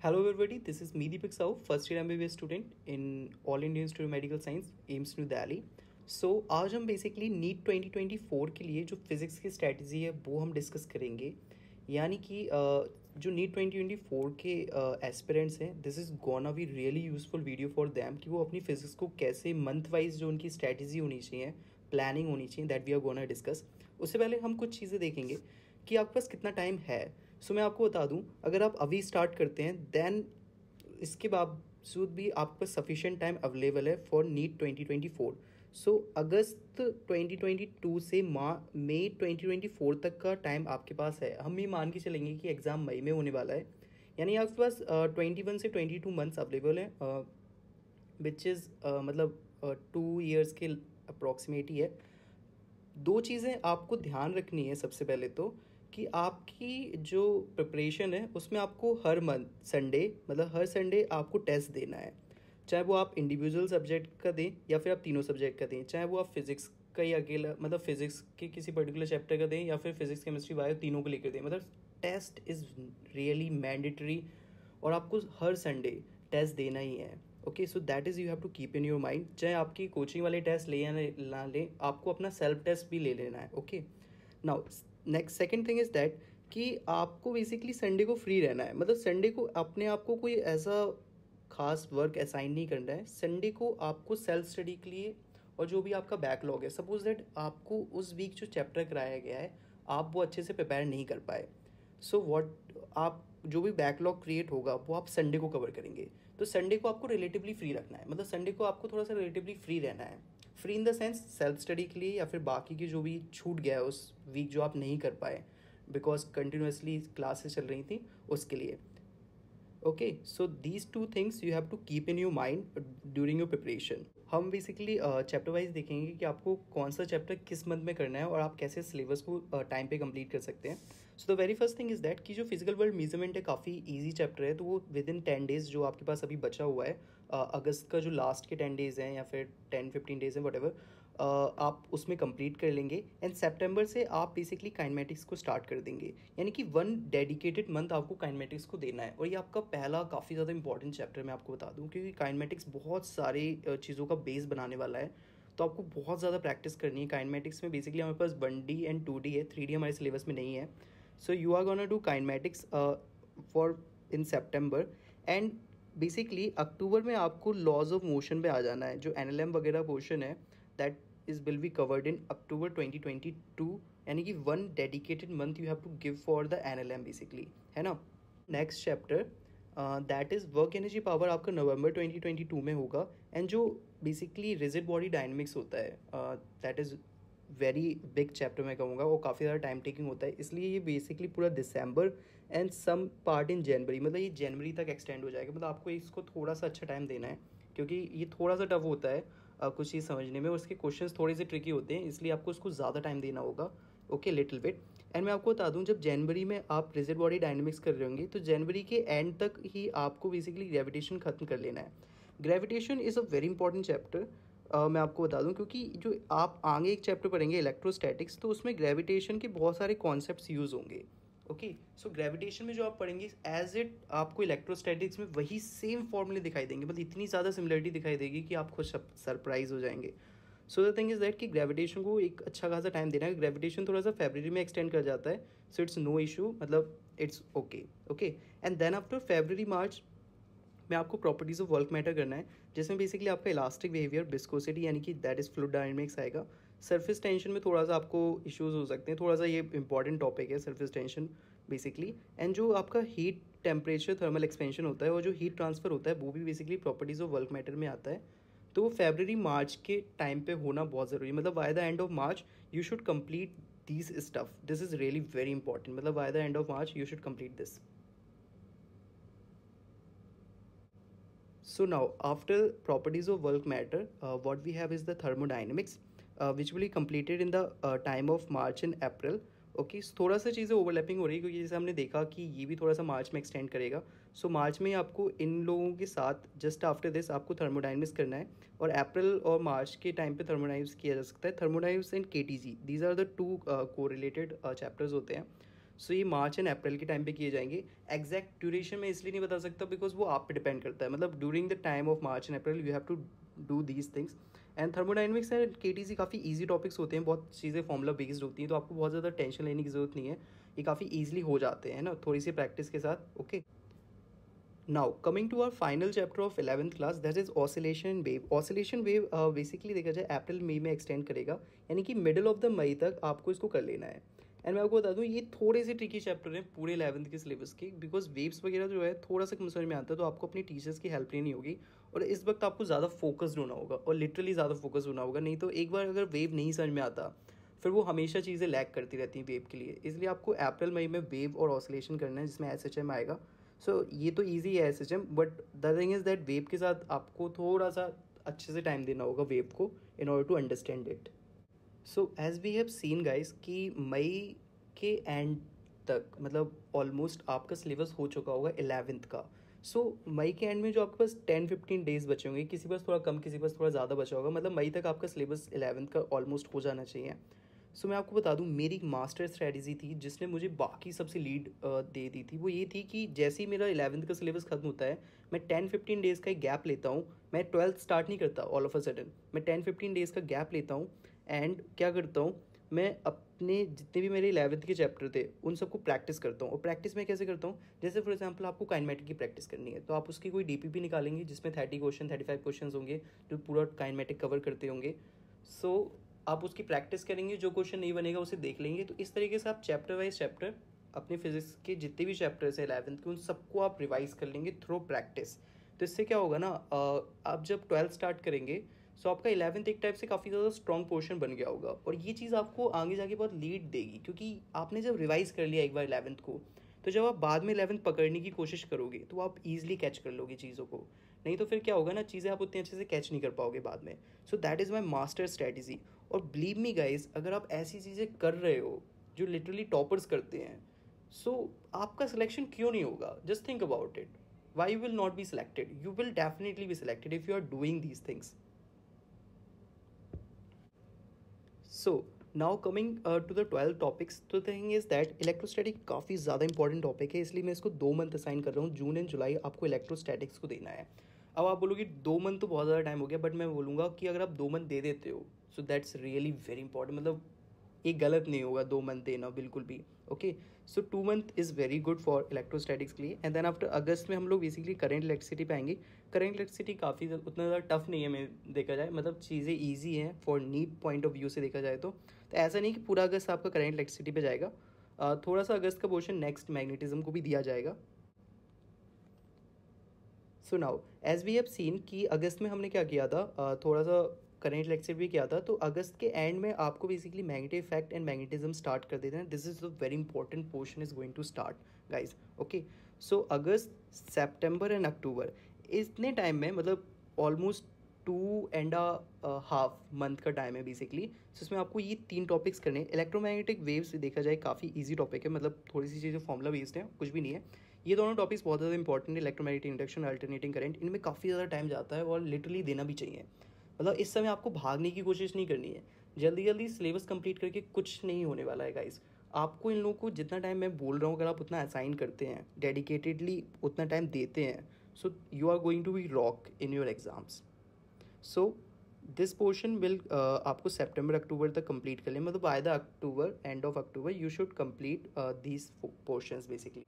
Hello everybody, this is me Deepak Sahu, first year MBBS student in All India Institute of Medical Science, AIIMS new Delhi. So आज हम basically NEET 2024 के लिए जो physics की strategy है वो हम डिस्कस करेंगे। यानी कि जो नीट 2024 के एस्पिरेंट्स हैं, this is gonna be really useful video for them कि वो अपनी फिज़िक्स को कैसे मंथ वाइज जो उनकी स्ट्रैटेजी होनी चाहिए, प्लानिंग होनी चाहिए, that we are gonna discuss. उससे पहले हम कुछ चीज़ें देखेंगे कि आपके पास कितना टाइम है। सो मैं आपको बता दूं, अगर आप अभी स्टार्ट करते हैं देन इसके बावजूद भी आपके पास सफिशिएंट टाइम अवेलेबल है फॉर नीट 2024। सो अगस्त 2022 से मई 2024 तक का टाइम आपके पास है। हम ये मान के चलेंगे कि एग्ज़ाम मई में होने वाला है, यानी आपके पास 21 से 22 मंथ्स अवेलेबल है, विच इज़ मतलब 2 ईयर्स के अप्रॉक्सीमेट ही है। दो चीज़ें आपको ध्यान रखनी है। सबसे पहले तो कि आपकी जो प्रिपरेशन है उसमें आपको हर मंथ संडे, मतलब हर संडे आपको टेस्ट देना है, चाहे वो आप इंडिविजुअल सब्जेक्ट का दें या फिर आप तीनों सब्जेक्ट का दें, चाहे वो आप फिजिक्स का ही अकेला, मतलब फिजिक्स के किसी पर्टिकुलर चैप्टर का दें या फिर फिजिक्स केमिस्ट्री बायो तीनों को लेकर दें। मतलब टेस्ट इज़ रियली मैंडेटरी और आपको हर संडे टेस्ट देना ही है। Okay, so that is you have to keep in your mind. चाहे आपकी कोचिंग वाले टेस्ट ले या ना ले, आपको अपना सेल्फ टेस्ट भी ले लेना है। Okay, now next second thing is that कि आपको बेसिकली संडे को फ्री रहना है। मतलब संडे को अपने आप को कोई ऐसा खास वर्क असाइन नहीं करना है। संडे को आपको सेल्फ स्टडी के लिए और जो भी आपका बैकलॉग है, सपोज दैट आपको उस वीक जो चैप्टर कराया गया है आप वो अच्छे से प्रिपेयर नहीं कर पाए, सो व्हाट आप जो भी बैकलॉग क्रिएट होगा वो आप संडे को कवर करेंगे। तो संडे को आपको रिलेटिवली फ्री रखना है, मतलब संडे को आपको थोड़ा सा रिलेटिवली फ्री रहना है। Free in the sense self study के लिए या फिर बाकी की जो भी छूट गया है उस वीक जो आप नहीं कर पाए बिकॉज कंटिन्यूसली क्लासेस चल रही थी, उसके लिए। Okay, so these two things you have to keep in your mind during your preparation. हम बेसिकली चैप्टर वाइज देखेंगे कि आपको कौन सा चैप्टर किस मंथ में करना है और आप कैसे सिलेबस को टाइम पे कंप्लीट कर सकते हैं। So the very first thing is that कि जो फिजिकल वर्ल्ड मेजरमेंट है काफ़ी ईजी चैप्टर है, तो वो विद इन 10 डेज जो आपके पास अभी बचा हुआ है, अगस्त का जो लास्ट के 10 डेज हैं या फिर 10-15 डेज हैं वट आप उसमें कंप्लीट कर लेंगे। एंड सेप्टेम्बर से आप बेसिकली काइनेमेटिक्स को स्टार्ट कर देंगे, यानी कि 1 डेडिकेटेड मंथ आपको काइनेमेटिक्स को देना है। और ये आपका पहला काफ़ी ज़्यादा इंपॉर्टेंट चैप्टर मैं आपको बता दूं, क्योंकि काइनेमेटिक्स बहुत सारी चीज़ों का बेस बनाने वाला है। तो आपको बहुत ज़्यादा प्रैक्टिस करनी है काइनेमेटिक्स में। बेसिकली हमारे पास 1D एंड 2D है, 3D हमारे सिलेबस में नहीं है। So you are gonna do kinematics for in September. And basically अक्टूबर में आपको लॉज ऑफ मोशन पे आ जाना है। जो NLM वगैरह पोर्शन है that is will be covered in October 2022, यानी कि 1 dedicated month you have to give for the NLM basically, है ना। Next chapter that is work energy power आपका नवंबर 2022 में होगा। एंड जो बेसिकली रिजिड बॉडी डायनेमिक्स होता है that is very big chapter मैं कहूँगा, वो काफ़ी ज़्यादा टाइम टेकिंग होता है, इसलिए ये बेसिकली पूरा दिसंबर एंड सम पार्ट इन जनवरी, मतलब ये जनवरी तक एक्सटेंड हो जाएगा। मतलब आपको इसको थोड़ा सा अच्छा टाइम देना है, क्योंकि ये थोड़ा सा टफ होता है कुछ चीज़ समझने में, उसके क्वेश्चंस थोड़े से ट्रिकी होते हैं, इसलिए आपको उसको ज़्यादा टाइम देना होगा। Okay, little bit. एंड मैं आपको बता दूं, जब जनवरी में आप रिजिड बॉडी डायनेमिक्स कर रहे होंगे तो जनवरी के एंड तक ही आपको बेसिकली ग्रेविटेशन खत्म कर लेना है। Gravitation is a very important chapter, मैं आपको बता दूं, क्योंकि जो आप आगे एक चैप्टर पढ़ेंगे इलेक्ट्रोस्टैटिक्स, तो उसमें ग्रेविटेशन के बहुत सारे कॉन्सेप्ट्स यूज़ होंगे। ओके, सो ग्रेविटेशन में जो आप पढ़ेंगे एज इट आपको इलेक्ट्रोस्टैटिक्स में वही सेम फॉर्मूले दिखाई देंगे, मतलब इतनी ज़्यादा सिमिलरिटी दिखाई देगी कि आप खुद सरप्राइज हो जाएंगे। So the thing is that कि ग्रेविटेशन को एक अच्छा खासा टाइम देना है। ग्रेविटेशन थोड़ा सा फरवरी में एक्सटेंड कर जाता है, सो इट्स नो इशू, मतलब it's okay. Okay, and then after फरवरी मार्च में आपको प्रॉपर्टीज़ ऑफ वर्क मैटर करना है, जिसमें बेसिकली आपका इलास्टिक बिहेवियर, विस्कोसिटी यानी कि दैट इज़ फ्लूइड डायनामिक्स आएगा। सरफेस टेंशन में थोड़ा सा आपको इश्यूज हो सकते हैं, थोड़ा सा ये इंपॉर्टेंट टॉपिक है सरफेस टेंशन बेसिकली। एंड जो आपका हीट टेम्परेचर थर्मल एक्सपेंशन होता है और जो हीट ट्रांसफर होता है वो भी basically properties of work matter में आता है। तो वो फरवरी मार्च के टाइम पे होना बहुत ज़रूरी है, मतलब by the end of March you should complete this stuff, this is really very important, मतलब by the end of March you should complete this. So now after properties of work matter, what we have is the thermodynamics, which will be completed in the time of March and April. Okay, थोड़ा सा चीज़ें overlapping हो रही है, क्योंकि जैसे हमने देखा कि ये भी थोड़ा सा मार्च में एक्सटेंड करेगा। सो मार्च में आपको इन लोगों के साथ जस्ट आफ्टर दिस आपको थर्मोडाइनमिक्स करना है, और अप्रैल और मार्च के टाइम पे थर्मोडाइनमिक्स किया जा सकता है। Thermodynamics and KTG, these are the two correlated chapters होते हैं। सो ये मार्च एंड अप्रैल के टाइम पे किए जाएंगे। एग्जैक्ट ड्यूरेशन मैं इसलिए नहीं बता सकता बिकॉज वो आप पे डिपेंड करता है, मतलब during the time of March and April you have to do these things. And thermodynamics and KTC काफ़ी ईजी टॉपिक्स होते हैं, बहुत चीज़ें फॉर्मूला बेस्ड होती हैं, तो आपको बहुत ज़्यादा टेंशन लेने की ज़रूरत नहीं है, ये काफ़ी ईजिली हो जाते हैं ना थोड़ी सी प्रैक्टिस के साथ। Okay, now coming to our final chapter of 11th class, that is oscillation wave. Oscillation wave basically देखा जाए अप्रैल मई में एक्सटेंड करेगा, यानी कि मिडल ऑफ द मई तक आपको इसको कर लेना है। एंड मैं आपको बता दूं ये थोड़े से ट्रिकी चैप्टर हैं पूरे 11th के सिलेबस के, बिकॉज वेव्स वगैरह जो है थोड़ा सा कम समझ में आता है, तो आपको अपनी टीचर्स की हेल्प लेनी होगी और इस वक्त आपको ज़्यादा फोकस्ड होना होगा, और लिटरली ज़्यादा फोकस होना होगा, नहीं तो एक बार अगर वेव नहीं समझ में आता फिर वो हमेशा चीज़ें लैग करती रहती हैं वेव के लिए। इसलिए आपको अप्रैल मई में वेव और ऑसिलेशन करना है, जिसमें SHM आएगा। सो ये तो ईजी है SHM, but the thing is that wave के साथ आपको थोड़ा सा अच्छे से टाइम देना होगा वेव को in order to understand it. So as we have seen guys कि मई के एंड तक मतलब ऑलमोस्ट आपका सिलेबस हो चुका होगा 11th का। सो मई के एंड में जो आपके पास 10-15 डेज बचे होंगे, किसी पास थोड़ा कम किसी पास थोड़ा ज़्यादा बचा होगा, मतलब मई तक आपका सिलेबस 11th का ऑलमोस्ट हो जाना चाहिए। सो मैं आपको बता दूं मेरी एक मास्टर स्ट्रेटजी थी जिसने मुझे बाकी सबसे लीड दे दी थी, वो ये थी कि जैसे ही मेरा 11th का सिलेबस खत्म होता है मैं 10-15 डेज़ का एक गैप लेता हूँ। मैं 12th स्टार्ट नहीं करता ऑल ऑफ अ सडन, मैं 10-15 डेज़ का गैप लेता हूँ एंड क्या करता हूँ, मैं अपने जितने भी मेरे 11th के चैप्टर थे उन सबको प्रैक्टिस करता हूँ। और प्रैक्टिस में कैसे करता हूँ, जैसे फॉर एग्जांपल आपको काइनेमेटिक की प्रैक्टिस करनी है तो आप उसकी कोई DPP निकालेंगे जिसमें 30 क्वेश्चन 35 क्वेश्चन होंगे जो पूरा काइनेमेटिक कवर करते होंगे। सो आप उसकी प्रैक्टिस करेंगे, जो क्वेश्चन नहीं बनेगा उसे देख लेंगे। तो इस तरीके से आप चैप्टर वाइज चैप्टर अपने फिजिक्स के जितने भी चैप्टर्स हैं 11th के उन सबको आप रिवाइज कर लेंगे थ्रू प्रैक्टिस। तो इससे क्या होगा ना, आप जब 12th स्टार्ट करेंगे सो आपका 11th एक टाइप से काफ़ी ज़्यादा स्ट्रॉन्ग पोर्शन बन गया होगा, और ये चीज़ आपको आगे जाके बहुत लीड देगी क्योंकि आपने जब रिवाइज कर लिया एक बार 11th को, तो जब आप बाद में 11th पकड़ने की कोशिश करोगे तो आप ईजिली कैच कर लोगे चीज़ों को। नहीं तो फिर क्या होगा ना, चीज़ें आप उतने अच्छे से कैच नहीं कर पाओगे बाद में। सो that is my master strategy. और बिलीव मी गाइज, अगर आप ऐसी चीज़ें कर रहे हो जो लिटरली टॉपर्स करते हैं, सो आपका सिलेक्शन क्यों नहीं होगा? Just think about it, why you will not be selected? You will definitely be selected if you are doing these things. So now coming to the 12 topics, तो थिंग इज दैट इलेक्ट्रोस्टैटिक काफ़ी ज़्यादा important topic है, इसलिए मैं इसको 2 month assign कर रहा हूँ। जून एंड जुलाई आपको इलेक्ट्रोस्टैटिक्स को देना है। अब आप बोलोगे 2 मंथ तो बहुत ज़्यादा टाइम हो गया, बट मैं बोलूँगा कि अगर आप 2 मंथ दे देते हो so that's really very important, मतलब ये गलत नहीं होगा 2 मंथ देना बिल्कुल भी। Okay, so 2 month is very good for electrostatics के लिए। एंड देन आफ्टर अगस्त में हम लोग बेसिकली करेंट इलेक्ट्रिसिटी पे आएंगे। करेंट इलेक्ट्रिसिटी काफ़ी उतना ज़्यादा टफ नहीं है, मैं देखा जाए मतलब चीज़ें ईजी हैं for NEET point of view से देखा जाए तो ऐसा नहीं कि पूरा अगस्त आपका करेंट इलेक्ट्रिसिटी पे जाएगा। थोड़ा सा अगस्त का पोर्शन नेक्स्ट मैग्नेटिज्म को भी दिया जाएगा। So now as we have seen कि अगस्त में हमने क्या किया था, थोड़ा सा करेंट लेक्चर भी किया था, तो अगस्त के एंड में आपको basically magnetic effect and magnetism start कर देते हैं। This is a very important portion is going to start guys. Okay, so अगस्त सितंबर एंड अक्टूबर इतने टाइम में मतलब ऑलमोस्ट 2.5 मंथ का टाइम है बेसिकली। सो इसमें आपको ये 3 टॉपिक्स करने हैं। इलेक्ट्रोमैग्नेटिक वेव्स देखा जाए काफ़ी ईजी टॉपिक है, मतलब थोड़ी सी चीज़ें फॉर्मूला बेस्ड हैं, कुछ भी नहीं है। ये दोनों टॉपिक्स बहुत ज़्यादा इंपॉर्टेंट है, इलेक्ट्रोमैग्नेटिक इंडक्शन, अल्टरनेटिंग करंट, इनमें काफ़ी ज़्यादा टाइम जाता है और लिटरली देना भी चाहिए। मतलब इस समय आपको भागने की कोशिश नहीं करनी है, जल्दी जल्दी सिलेबस कंप्लीट करके कुछ नहीं होने वाला है गाइस। आपको इन लोगों को जितना टाइम मैं बोल रहा हूँ अगर आप उतना असाइन करते हैं, डेडिकेटेडली उतना टाइम देते हैं, so you are going to be rock in your exams. So this portion will आपको सितंबर अक्टूबर तक कंप्लीट कर लें, मतलब by the October, end of October you should complete these portions basically.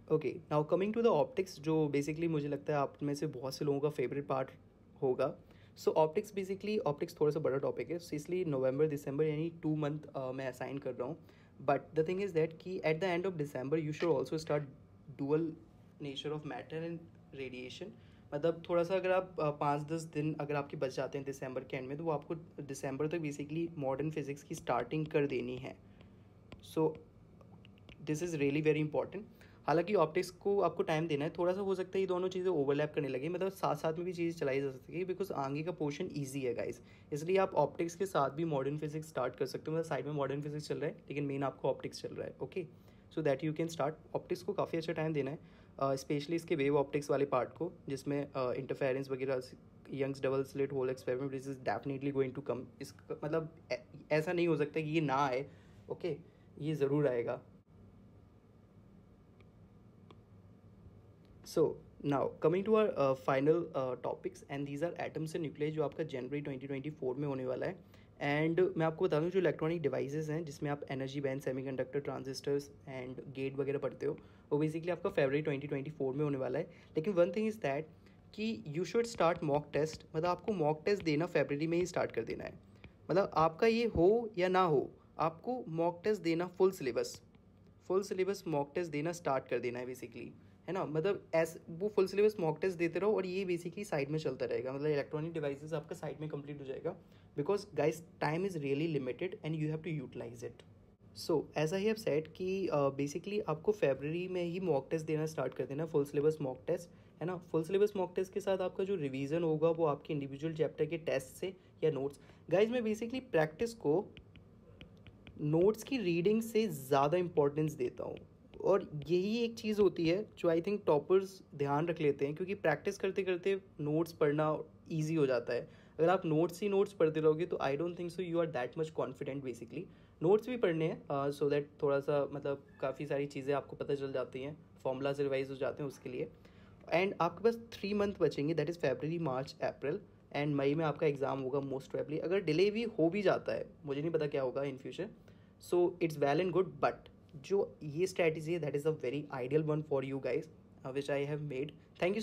Okay, now coming to the optics, जो basically मुझे लगता है आप में से बहुत से लोगों का फेवरेट पार्ट होगा। सो ऑप्टिक्स बेसिकली, ऑप्टिक्स थोड़ा सा बड़ा टॉपिक है, सो इसलिए नवंबर दिसंबर यानी 2 मंथ मैं असाइन कर रहा हूँ। But the thing is that कि at the end of December you should also start dual nature of matter and radiation. मतलब थोड़ा सा अगर आप 5-10 दिन अगर आपके बच जाते हैं दिसंबर के एंड में, तो वो आपको दिसंबर तक बेसिकली मॉडर्न फिजिक्स की स्टार्टिंग कर देनी है। So this is really very important. हालांकि ऑप्टिक्स को आपको टाइम देना है, थोड़ा सा हो सकता है ये दोनों चीज़ें ओवरलैप करने लगे, मतलब साथ साथ में भी चीज़ें चलाई जा सकती है, बिकॉज आगे का पोर्शन ईजी है गाइस। इसलिए आप ऑप्टिक्स के साथ भी मॉडर्न फिजिक्स स्टार्ट कर सकते हो, मतलब साइड में मॉडर्न फिजिक्स चल रहा है लेकिन मेन आपको ऑप्टिक्स चल रहा है। Okay, so that you can start. Optics को काफ़ी अच्छा टाइम देना है, स्पेशली इसके वेव ऑप्टिक्स वाले पार्ट को, जिसमें इंटरफेरेंस वगैरह, Young's double slit hole experiment, this is definitely going to come. इस मतलब ऐसा नहीं हो सकता कि ये ना आए। ओके, ये ज़रूर आएगा। So now coming to our final topics, and these are atoms and nucleus, जो आपका जनवरी 2024 में होने वाला है। एंड मैं आपको बता दूं, जो इलेक्ट्रॉनिक डिवाइसेस हैं जिसमें आप energy band, semiconductor, transistors and gate वगैरह पढ़ते हो, वो बेसिकली आपका फरवरी 2024 में होने वाला है। लेकिन वन थिंग इज़ दैट कि you should start mock test, मतलब आपको मॉक टेस्ट देना फरवरी में ही स्टार्ट कर देना है। मतलब आपका ये हो या ना हो, आपको मॉक टेस्ट देना फुल सिलेबस मॉक टेस्ट देना स्टार्ट कर देना है बेसिकली, है ना। मतलब एस वो फुल सिलेबस मॉक टेस्ट देते रहो, और ये बेसिकली साइड में चलता रहेगा, मतलब इलेक्ट्रॉनिक डिवाइसेस आपका साइड में कंप्लीट हो जाएगा, because guys time is really limited and you have to utilize it. So as I have said कि बेसिकली आपको फेबररी में ही मॉक टेस्ट देना स्टार्ट कर देना, फुल सिलेबस मॉक टेस्ट, है ना। फुल सिलेबस मॉक टेस्ट के साथ आपका जो रिवीजन होगा वो आपके इंडिविजुअल चैप्टर के टेस्ट से या नोट्स। गाइज मैं बेसिकली प्रैक्टिस को नोट्स की रीडिंग से ज़्यादा इंपॉर्टेंस देता हूँ, और यही एक चीज़ होती है जो आई थिंक टॉपर्स ध्यान रख लेते हैं, क्योंकि प्रैक्टिस करते करते नोट्स पढ़ना ईजी हो जाता है। अगर आप नोट्स ही नोट्स पढ़ते रहोगे तो I don't think so you are that much confident. Basically notes भी पढ़ने हैं सो दैट थोड़ा सा मतलब काफ़ी सारी चीज़ें आपको पता चल जाती हैं, फॉर्मूलाज रिवाइज हो जाते हैं उसके लिए। एंड आपके पास 3 मंथ बचेंगे, that is February, March, April, and May में आपका एग्ज़ाम होगा मोस्ट प्रोबेबली। अगर डिले भी हो भी जाता है, मुझे नहीं पता क्या होगा in future, so it's well and good, but जो ये स्ट्रैटेजी है that is a very ideal one for you guys which I have made. Thank you.